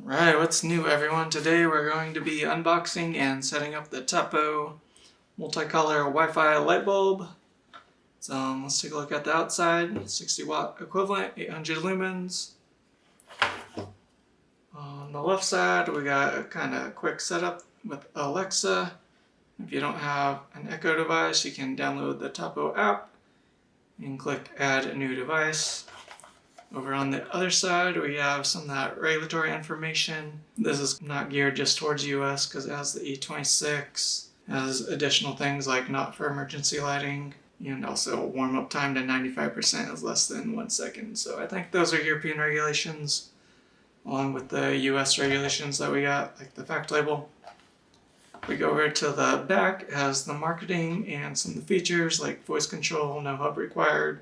Alright, what's new everyone? Today we're going to be unboxing and setting up the Tapo Multicolor Wi-Fi light bulb. So let's take a look at the outside. 60 watt equivalent, 800 lumens. On the left side we got a kind of quick setup with Alexa. If you don't have an Echo device, you can download the Tapo app and click add a new device. Over on the other side, we have some of that regulatory information. This is not geared just towards US because it has the E26, has additional things like not for emergency lighting, and also warm-up time to 95% is less than 1 second. So I think those are European regulations, along with the US regulations that we got, like the fact label. We go over to the back, it has the marketing and some of the features like voice control, no hub required.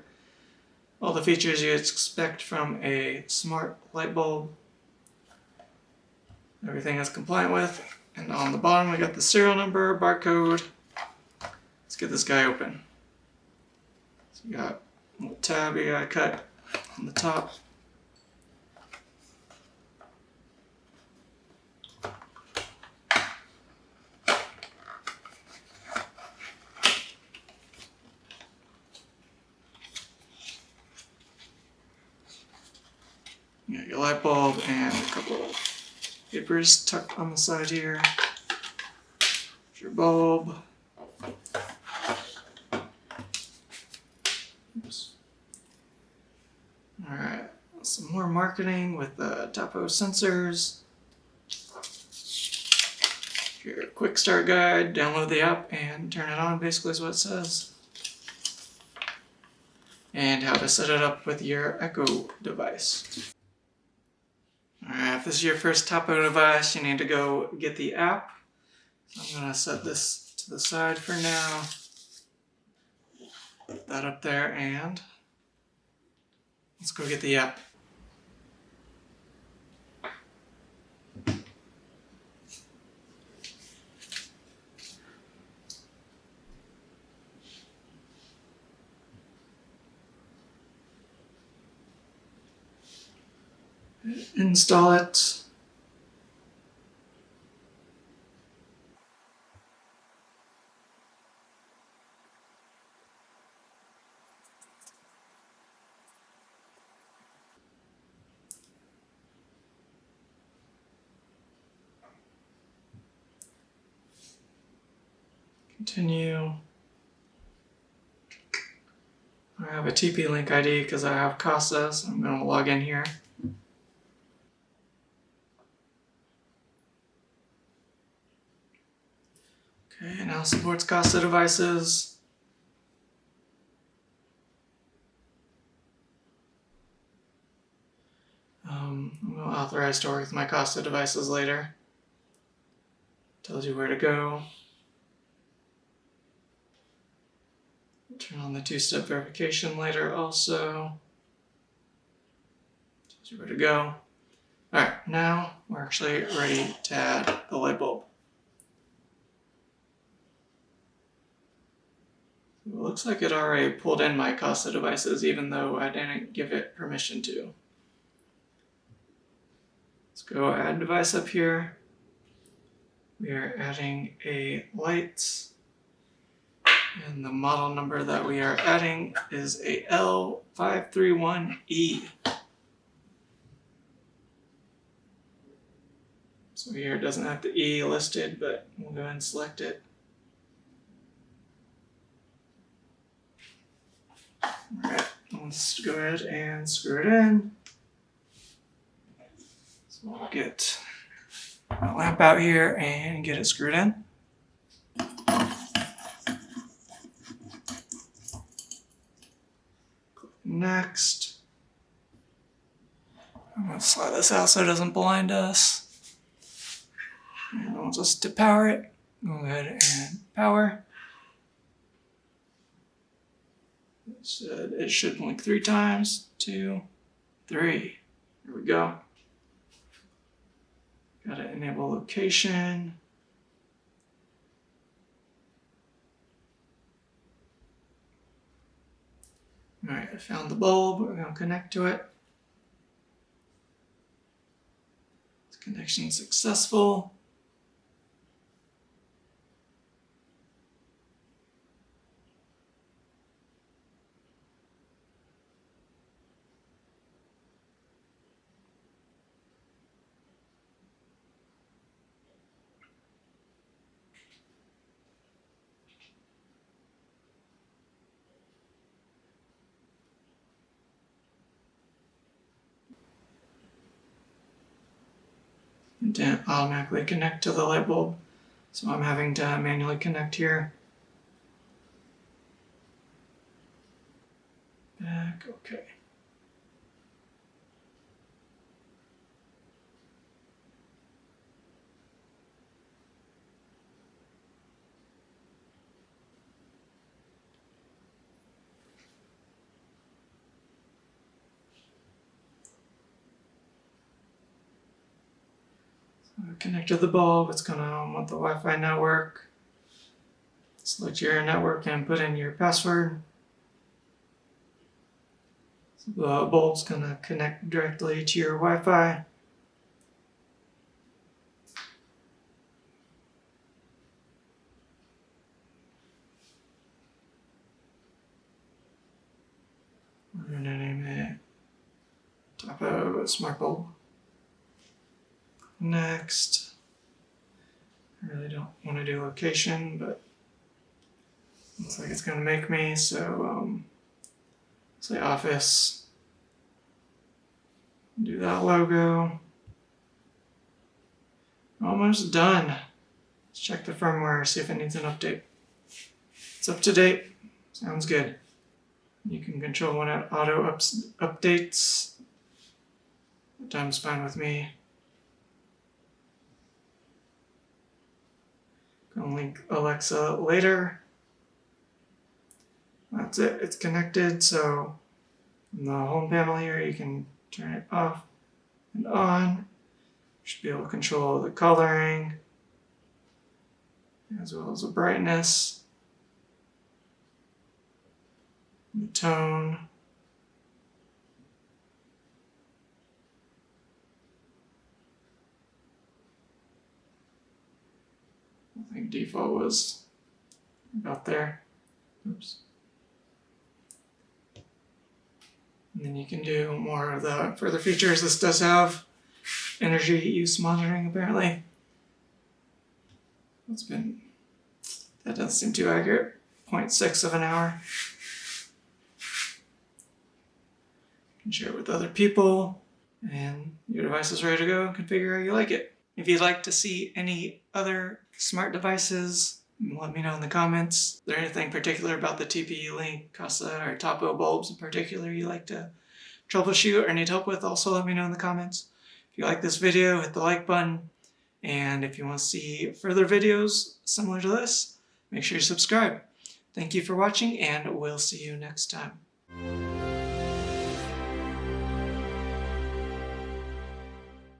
All the features you'd expect from a smart light bulb. Everything is compliant with. And on the bottom we got the serial number, barcode. Let's get this guy open. So you got a little tab you gotta cut on the top. You got your light bulb and a couple of papers tucked on the side here. There's your bulb. Oops. Alright, some more marketing with the Tapo sensors. Your quick start guide, download the app and turn it on, basically is what it says. And how to set it up with your Echo device. Alright, if this is your first Tapo device, you need to go get the app. So I'm going to set this to the side for now. Put that up there and let's go get the app. Install it. Continue. I have a TP link ID because I have Kasa, so I'm going to log in here. Okay, now supports Kasa Devices. I'm going to authorize to work with my Kasa Devices later. Tells you where to go. Turn on the two-step verification later also. Tells you where to go. Alright, now we're actually ready to add the light bulb. It looks like it already pulled in my Kasa Devices even though I didn't give it permission to. Let's go add device up here. We are adding a light. And the model number that we are adding is a L531E. So here it doesn't have the E listed, but we'll go ahead and select it. Alright, let's go ahead and screw it in. So we'll get a lamp out here and get it screwed in. Next, I'm going to slide this out so it doesn't blind us. And we'll just to power it, go ahead and power. It should blink 3 times. 2, 3. Here we go. Got to enable location. Alright, I found the bulb. We're going to connect to it. Let's Connection successful. It didn't automatically connect to the light bulb, so I'm having to manually connect here. Back, okay. Connected the bulb, it's going to want the Wi-Fi network. Select your network and put in your password. So the bulb's going to connect directly to your Wi-Fi. We're going to name it Tapo Smartbulb. Next, I really don't want to do location, but looks like it's going to make me, so say office, do that logo. Almost done. Let's check the firmware, see if it needs an update. It's up to date, sounds good. You can control when it auto updates. The time's fine with me. Gonna link Alexa later. That's it, it's connected, so in the home panel here you can turn it off and on. You should be able to control the coloring as well as the brightness, the tone. I think default was about there. Oops. And then you can do more of the further features. This does have energy use monitoring apparently. That doesn't seem too accurate. 0.6 of an hour. You can share it with other people, and your device is ready to go and configure how you like it. If you'd like to see any other smart devices, let me know in the comments. Is there anything particular about the TP-Link, Kasa, or Tapo bulbs in particular you'd like to troubleshoot or need help with? Also let me know in the comments. If you like this video, hit the like button. And if you want to see further videos similar to this, make sure you subscribe. Thank you for watching, and we'll see you next time.